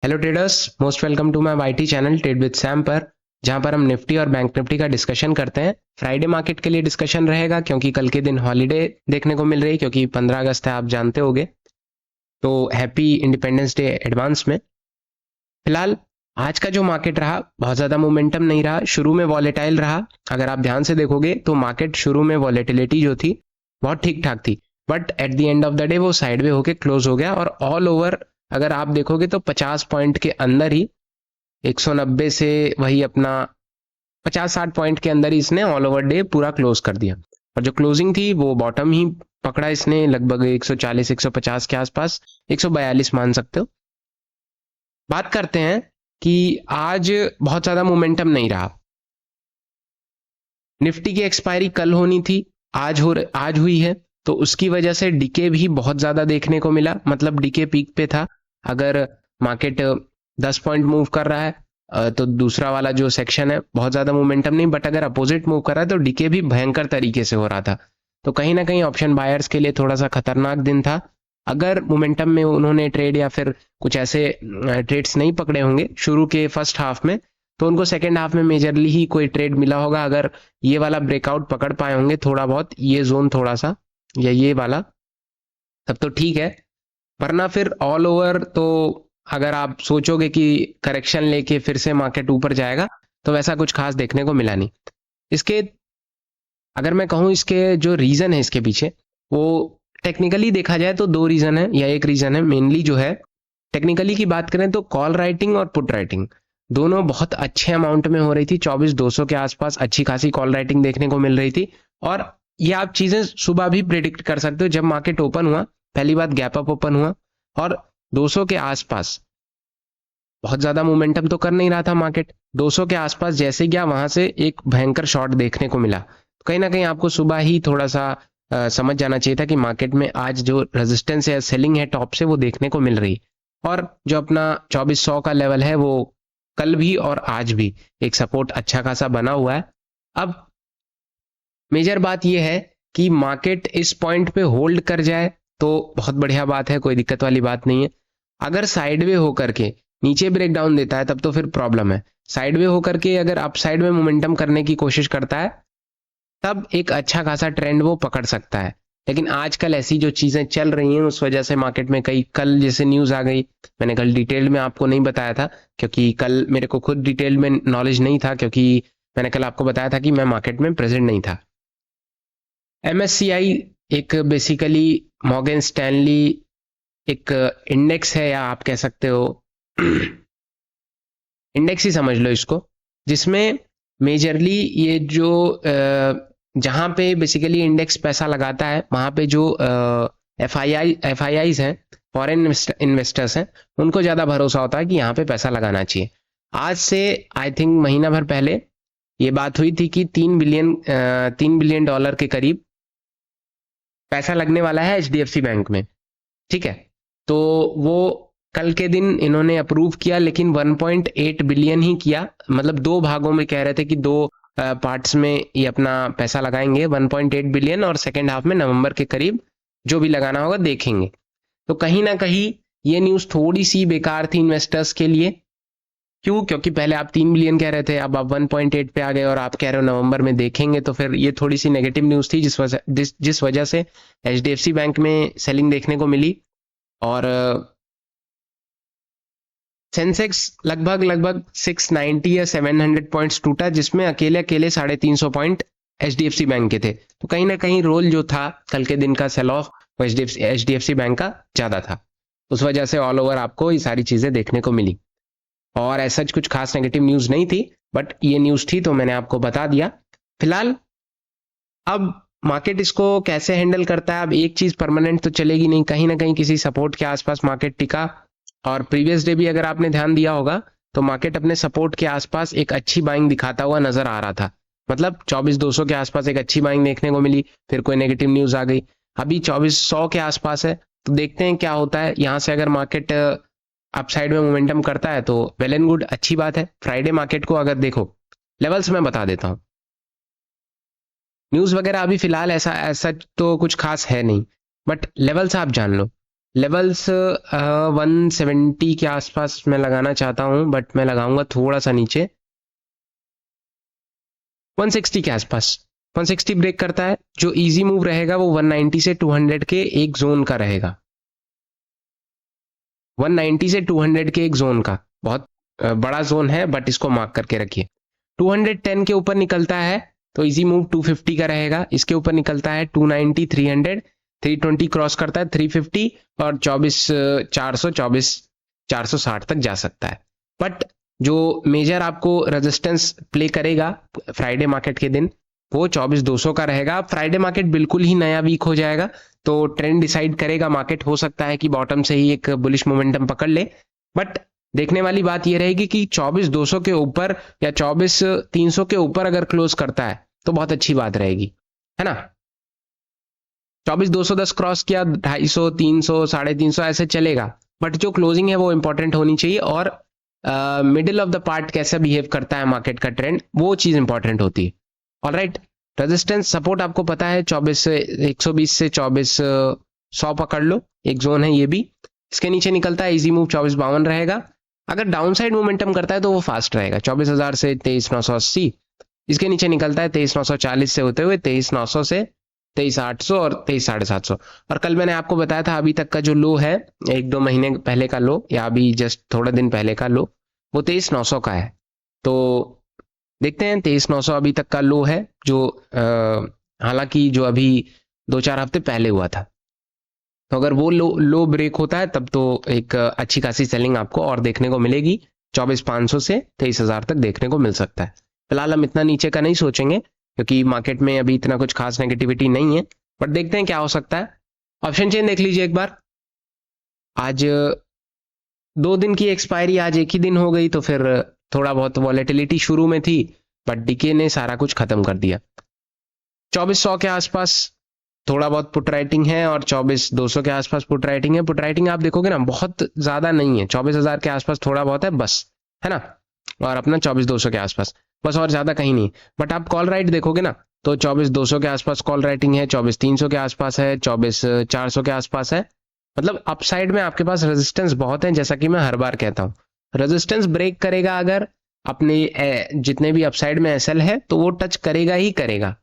Hello traders, most welcome to my YT channel trade with Sam पर, जहां पर हम निफ्टी और बैंक निफ्टी का डिस्कशन करते हैं। फ्राइडे मार्केट के लिए डिस्कशन रहेगा क्योंकि कल के दिन हॉलीडे देखने को मिल रही है, क्योंकि 15 अगस्त है, आप जानते होंगे। तो हैप्पी इंडिपेंडेंस डे एडवांस में। फिलहाल आज का जो मार्केट रहा, बहुत ज़्यादा मोमेंटम नहीं रहा, शुरू में वॉलेटाइल रहा। अगर आप ध्यान से देखोगे तो मार्केट शुरू में वॉलेटिलिटी जो थी बहुत ठीक ठाक थी, but at the end of the day वो साइडवे होके क्लोज हो गया। और ऑल ओवर अगर आप देखोगे तो 50 पॉइंट के अंदर ही 190 से वही अपना 50-60 पॉइंट के अंदर ही इसने ऑल ओवर डे पूरा क्लोज कर दिया। और जो क्लोजिंग थी वो बॉटम ही पकड़ा इसने, लगभग 140-150 के आसपास, 142 मान सकते हो। बात करते हैं कि आज बहुत ज्यादा मोमेंटम नहीं रहा। निफ्टी की एक्सपायरी कल होनी थी, आज हुई है, तो उसकी वजह से डीके भी बहुत ज्यादा देखने को मिला। मतलब डीके पीक पे था। अगर मार्केट 10 पॉइंट मूव कर रहा है तो दूसरा वाला जो सेक्शन है बहुत ज्यादा मोमेंटम नहीं, बट अगर अपोजिट मूव कर रहा है तो डीके भी भयंकर तरीके से हो रहा था। तो कहीं ना कहीं ऑप्शन बायर्स के लिए थोड़ा सा खतरनाक दिन था। अगर मोमेंटम में उन्होंने ट्रेड या फिर कुछ ऐसे ट्रेड्स नहीं पकड़े होंगे शुरू के फर्स्ट हाफ में, तो उनको सेकेंड हाफ में मेजरली ही कोई ट्रेड मिला होगा। अगर ये वाला ब्रेकआउट पकड़ पाए होंगे थोड़ा बहुत, ये जोन थोड़ा सा या ये वाला, तब तो ठीक है। वरना फिर ऑल ओवर तो अगर आप सोचोगे कि करेक्शन लेके फिर से मार्केट ऊपर जाएगा, तो वैसा कुछ खास देखने को मिला नहीं। इसके अगर मैं कहूँ इसके जो रीजन है इसके पीछे, वो टेक्निकली देखा जाए तो दो रीजन है या एक रीजन है। मेनली जो है टेक्निकली की बात करें तो कॉल राइटिंग और पुट राइटिंग दोनों बहुत अच्छे अमाउंट में हो रही थी। 24,200 के आसपास अच्छी खासी कॉल राइटिंग देखने को मिल रही थी। और ये आप चीजें सुबह भी प्रिडिक्ट कर सकते हो। जब मार्केट ओपन हुआ, पहली बात गैप अप ओपन हुआ और 200 के आसपास, बहुत ज्यादा मोमेंटम तो कर नहीं रहा था मार्केट, 200 के आसपास जैसे गया वहां से एक भयंकर शॉर्ट देखने को मिला। तो कहीं ना कहीं आपको सुबह ही थोड़ा सा समझ जाना चाहिए था कि मार्केट में आज जो रेजिस्टेंस है, सेलिंग है टॉप से, वो देखने को मिल रही। और जो अपना 2400 का लेवल है वो कल भी और आज भी एक सपोर्ट अच्छा खासा बना हुआ है। अब मेजर बात यह है कि मार्केट इस पॉइंट पे होल्ड कर जाए तो बहुत बढ़िया बात है, कोई दिक्कत वाली बात नहीं है। अगर साइडवे होकर के नीचे ब्रेकडाउन देता है तब तो फिर प्रॉब्लम है। साइडवे होकर के अगर अप साइड में मोमेंटम करने की कोशिश करता है तब एक अच्छा खासा ट्रेंड वो पकड़ सकता है। लेकिन आजकल ऐसी जो चीजें चल रही हैं उस वजह से मार्केट में कई कल जैसे न्यूज आ गई, मैंने कल डिटेल में आपको नहीं बताया था क्योंकि कल मेरे को खुद डिटेल में नॉलेज नहीं था, क्योंकि मैंने कल आपको बताया था कि मैं मार्केट में प्रेजेंट नहीं था। MSCI एक बेसिकली मॉर्गन स्टैनली एक इंडेक्स है, या आप कह सकते हो इंडेक्स ही समझ लो इसको, जिसमें मेजरली ये जो जहां पे बेसिकली इंडेक्स पैसा लगाता है वहां पे जो FIIs हैं, फॉरेन इन्वेस्टर्स हैं, उनको ज्यादा भरोसा होता है कि यहाँ पे पैसा लगाना चाहिए। आज से आई थिंक महीना भर पहले ये बात हुई थी कि 3 बिलियन डॉलर के करीब पैसा लगने वाला है HDFC बैंक में। ठीक है, तो वो कल के दिन इन्होंने अप्रूव किया, लेकिन 1.8 बिलियन ही किया। मतलब दो भागों में कह रहे थे कि दो पार्ट्स में ये अपना पैसा लगाएंगे, 1.8 बिलियन, और सेकेंड हाफ में नवंबर के करीब जो भी लगाना होगा देखेंगे। तो कहीं ना कहीं ये न्यूज थोड़ी सी बेकार थी इन्वेस्टर्स के लिए। क्यों? क्योंकि पहले आप 3 बिलियन कह रहे थे, अब आप 1.8 पे आ गए और आप कह रहे हो नवंबर में देखेंगे, तो फिर ये थोड़ी सी नेगेटिव न्यूज थी जिस वजह से HDFC बैंक में सेलिंग देखने को मिली। और सेंसेक्स लगभग 690 या 700 पॉइंट्स टूटा, जिसमें अकेले 350 पॉइंट HDFC बैंक के थे। तो कहीं ना कहीं रोल जो था कल के दिन का सेल ऑफ वो HDFC बैंक का ज्यादा था। उस वजह से ऑल ओवर आपको ये सारी चीजें देखने को मिली। और ऐसा कुछ खास नेगेटिव न्यूज नहीं थी, बट ये न्यूज थी तो मैंने आपको बता दिया। फिलहाल अब मार्केट इसको कैसे हैंडल करता है, अब एक चीज परमानेंट तो चलेगी नहीं, कहीं ना कहीं किसी सपोर्ट के आसपास मार्केट टिका। और प्रीवियस डे भी अगर आपने ध्यान दिया होगा तो मार्केट अपने सपोर्ट के आसपास एक अच्छी बाइंग दिखाता हुआ नजर आ रहा था। मतलब 24,200 के आसपास एक अच्छी बाइंग देखने को मिली, फिर कोई नेगेटिव न्यूज आ गई। अभी 2400 के आसपास है, तो देखते हैं क्या होता है। यहां से अगर मार्केट अपसाइड में मोमेंटम करता है तो वेल एंड गुड, अच्छी बात है। फ्राइडे मार्केट को अगर देखो, लेवल्स मैं बता देता हूं। न्यूज वगैरह अभी फिलहाल ऐसा तो कुछ खास है नहीं, बट लेवल्स आप जान लो। लेवल्स 170 के आसपास मैं लगाना चाहता हूं, बट मैं लगाऊंगा थोड़ा सा नीचे 160 के आसपास। 160 ब्रेक करता है, जो इजी मूव रहेगा वो 190 से 200 के एक जोन का रहेगा। 190 से 200 के एक जोन का बहुत बड़ा जोन है, बट इसको मार्क करके रखिए। 210 के ऊपर निकलता है तो इजी मूव 250 का रहेगा। इसके ऊपर निकलता है 290, 300, 320 क्रॉस करता है 350 और 460 तक जा सकता है। बट जो मेजर आपको रेजिस्टेंस प्ले करेगा फ्राइडे मार्केट के दिन वो 24,200 का रहेगा। फ्राइडे मार्केट बिल्कुल ही नया वीक हो जाएगा तो ट्रेंड डिसाइड करेगा मार्केट। हो सकता है कि बॉटम से ही एक बुलिश मोमेंटम पकड़ ले, बट देखने वाली बात यह रहेगी कि 24,200 के ऊपर या 24,300 के ऊपर अगर क्लोज करता है तो बहुत अच्छी बात रहेगी, है ना। 24,210 क्रॉस किया, 250, 300, 350 ऐसे चलेगा, बट जो क्लोजिंग है वो इंपॉर्टेंट होनी चाहिए और मिडिल ऑफ द पार्ट कैसा बिहेव करता है मार्केट का ट्रेंड, वो चीज इंपॉर्टेंट होती है। ऑलराइट, रेजिस्टेंस सपोर्ट आपको पता है 120 से 24,100 पकड़ लो, एक जोन है ये भी। इसके नीचे निकलता है इजी मूव 24,52 रहेगा। अगर डाउन साइड मोमेंटम करता है तो वो फास्ट रहेगा 24,000 से 23,980। इसके नीचे निकलता है 23,940 से होते हुए 23,900 से 23,800 और 23,750। और कल मैंने आपको बताया था अभी तक का जो लो है 1-2 महीने पहले का लो या अभी जस्ट थोड़ा दिन पहले का लो वो 23,900 का है। तो देखते हैं 23,900 अभी तक का लो है, जो हालांकि जो अभी 2-4 हफ्ते पहले हुआ था। तो अगर वो लो ब्रेक होता है तब तो एक अच्छी खासी सेलिंग आपको और देखने को मिलेगी। 24,500 से 23,000 तक देखने को मिल सकता है। फिलहाल हम इतना नीचे का नहीं सोचेंगे क्योंकि मार्केट में अभी इतना कुछ खास नेगेटिविटी नहीं है, बट देखते हैं क्या हो सकता है। ऑप्शन चेन देख लीजिए एक बार। आज 2 दिन की एक्सपायरी आज एक ही दिन हो गई तो फिर थोड़ा बहुत वॉलेटिलिटी शुरू में थी, बट डीके ने सारा कुछ खत्म कर दिया। 24,100 के आसपास थोड़ा बहुत पुट राइटिंग है और 24,200 के आसपास पुट राइटिंग है। पुट राइटिंग आप देखोगे ना बहुत ज्यादा नहीं है, 24,000 के आसपास थोड़ा बहुत है बस, है ना, और अपना 24,200 के आसपास बस, और ज्यादा कहीं नहीं। बट आप कॉल राइट देखोगे ना तो 24,200 के आसपास कॉल राइटिंग है, 24,300 के आसपास है, 24,400 के आसपास है। मतलब अपसाइड में आपके पास रेजिस्टेंस बहुत है, जैसा कि मैं हर बार कहता हूँ। रेजिस्टेंस ब्रेक करेगा अगर अपने जितने भी अपसाइड में एसएल है तो वो टच करेगा ही करेगा,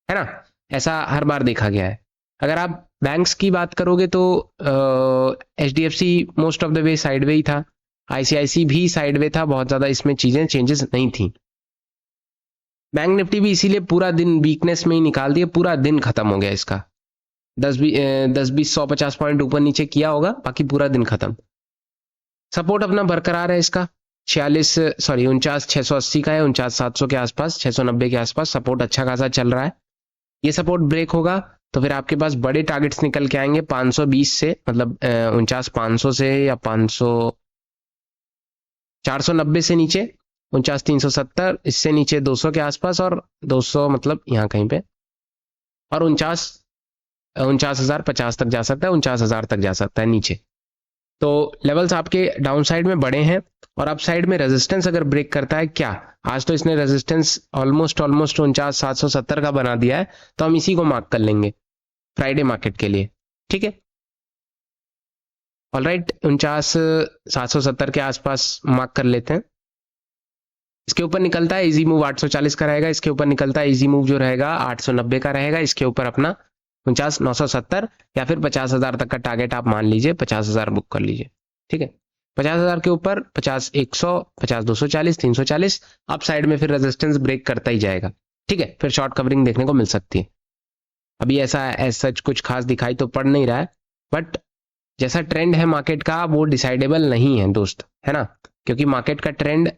है ना, ऐसा हर बार देखा गया है। अगर आप बैंक्स की बात करोगे तो HDFC most of the way sideway ही था, आईसीआईसी भी साइडवे था, बहुत ज्यादा इसमें चीजें चेंजेस नहीं थी। बैंक निफ्टी भी इसीलिए पूरा दिन वीकनेस में ही निकाल दिया, पूरा दिन खत्म हो गया इसका। 10-20 150 पॉइंट ऊपर नीचे किया होगा, बाकी पूरा दिन खत्म। सपोर्ट अपना बरकरार है इसका 49,680 का है, 49,700 के आसपास, 690 के आसपास सपोर्ट अच्छा खासा चल रहा है। ये सपोर्ट ब्रेक होगा तो फिर आपके पास बड़े टारगेट्स निकल के आएंगे 520 से, मतलब 49,500 से या 490 से नीचे 49,370, इससे नीचे 200 के आसपास और 200 मतलब यहाँ कहीं पे, और 49,050 तक जा सकता है, 49,000 तक जा सकता है नीचे। तो लेवल्स आपके डाउन साइड में बड़े हैं और अप साइड में रेजिस्टेंस अगर ब्रेक करता है, क्या आज तो इसने रेजिस्टेंस ऑलमोस्ट 49,770 का बना दिया है, तो हम इसी को मार्क कर लेंगे फ्राइडे मार्केट के लिए, ठीक है। ऑलराइट, 49,770 के आसपास मार्क कर लेते हैं। इसके ऊपर निकलता है इजी मूव 840 का रहेगा, इसके ऊपर निकलता है इजी मूव जो रहेगा 890 का रहेगा, इसके ऊपर अपना 49,970 या फिर 50,000 तक का टारगेट आप मान लीजिए, 50,000 बुक कर लीजिए, ठीक है। 50,000 के ऊपर 50,100, 50,240, 340 अप साइड में फिर रेजिस्टेंस ब्रेक करता ही जाएगा, ठीक है। फिर शॉर्ट कवरिंग देखने को मिल सकती है। अभी ऐसा सच कुछ खास दिखाई तो पड़ नहीं रहा है, बट जैसा ट्रेंड है मार्केट का वो डिसाइडेबल नहीं है दोस्त, है ना, क्योंकि मार्केट का ट्रेंड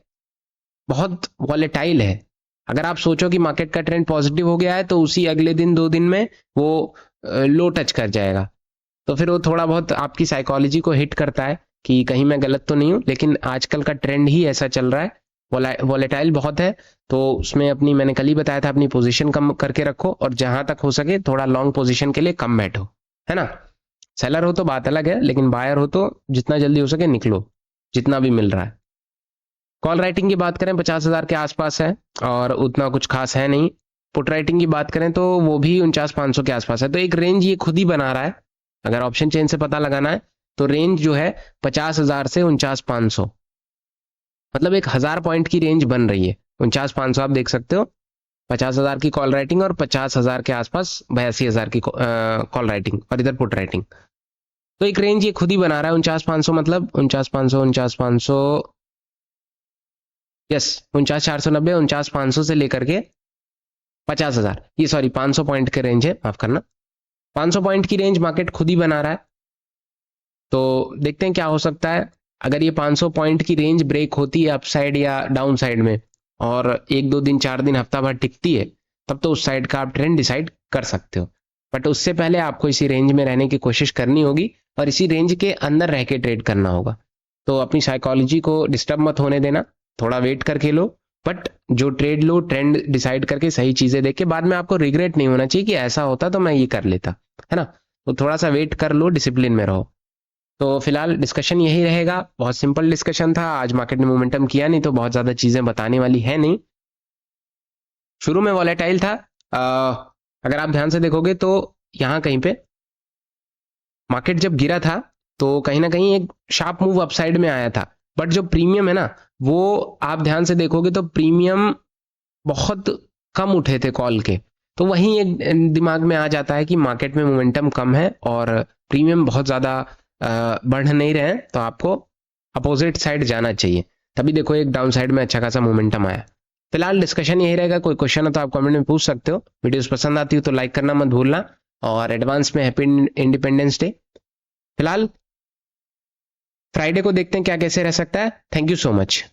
बहुत वॉलेटाइल है। अगर आप सोचो कि मार्केट का ट्रेंड पॉजिटिव हो गया है तो उसी अगले दिन 2 दिन में वो लो टच कर जाएगा, तो फिर वो थोड़ा बहुत आपकी साइकोलॉजी को हिट करता है कि कहीं मैं गलत तो नहीं हूं। लेकिन आजकल का ट्रेंड ही ऐसा चल रहा है, वॉलेटाइल बहुत है, तो उसमें अपनी, मैंने कल ही बताया था, अपनी पोजीशन कम करके रखो और जहां तक हो सके थोड़ा लॉन्ग पोजीशन के लिए कम बैठो, है ना। सेलर हो तो बात अलग है, लेकिन बायर हो तो जितना जल्दी हो सके निकलो, जितना भी मिल रहा है। कॉल राइटिंग की बात करें 50,000 के आसपास है और उतना कुछ खास है नहीं। पुट राइटिंग की बात करें तो वो भी 49,500 के आसपास है, तो एक रेंज ये खुद ही बना रहा है। अगर ऑप्शन चेन से पता लगाना है तो रेंज जो है 50,000 से 49,500, मतलब 1,000 पॉइंट की रेंज बन रही है। 49,500 आप देख सकते हो, 50,000 की कॉल राइटिंग और 50,000 के आसपास 82,000 की कॉल राइटिंग और इधर पुट राइटिंग। तो एक रेंज ये खुद ही बना रहा है 49,500, मतलब 49,500, 49,500, यस 49,490, 49,500 से लेकर के 50,000, ये सॉरी 500 पॉइंट के रेंज है, माफ करना, 500 पॉइंट की रेंज मार्केट खुद ही बना रहा है। तो देखते हैं क्या हो सकता है। अगर ये 500 पॉइंट की रेंज ब्रेक होती है अपसाइड या डाउन साइड में, और 1-2 दिन 4 दिन हफ्ता भर टिकती है, तब तो उस साइड का आप ट्रेंड डिसाइड कर सकते हो। बट उससे पहले आपको इसी रेंज में रहने की कोशिश करनी होगी और इसी रेंज के अंदर रह के ट्रेड करना होगा। तो अपनी साइकोलॉजी को डिस्टर्ब मत होने देना, थोड़ा वेट करके लो, बट जो ट्रेड लो ट्रेंड डिसाइड करके सही चीजें देख के, बाद में आपको रिग्रेट नहीं होना चाहिए कि ऐसा होता तो मैं ये कर लेता, है ना। तो थोड़ा सा वेट कर लो, डिसिप्लिन में रहो। तो फिलहाल डिस्कशन यही रहेगा, बहुत सिंपल डिस्कशन था। आज मार्केट ने मोमेंटम किया नहीं, तो बहुत ज्यादा चीजें बताने वाली है नहीं। शुरू में वॉलेटाइल था, अगर आप ध्यान से देखोगे तो यहाँ कहीं पे मार्केट जब गिरा था तो कहीं ना कहीं एक शार्प मूव अपसाइड में आया था। बट जो प्रीमियम है ना, वो आप ध्यान से देखोगे तो प्रीमियम बहुत कम उठे थे कॉल के। तो वहीं एक दिमाग में आ जाता है कि मार्केट में मोमेंटम कम है और प्रीमियम बहुत ज्यादा बढ़ नहीं रहे हैं, तो आपको अपोजिट साइड जाना चाहिए। तभी देखो एक डाउन साइड में अच्छा खासा मोमेंटम आया। फिलहाल डिस्कशन यही रहेगा, कोई क्वेश्चन हो तो आप कमेंट में पूछ सकते हो। वीडियोस पसंद आती हो तो लाइक करना मत भूलना, और एडवांस में हैप्पी इंडिपेंडेंस डे। फिलहाल फ्राइडे को देखते हैं क्या कैसे रह सकता है। Thank you so much.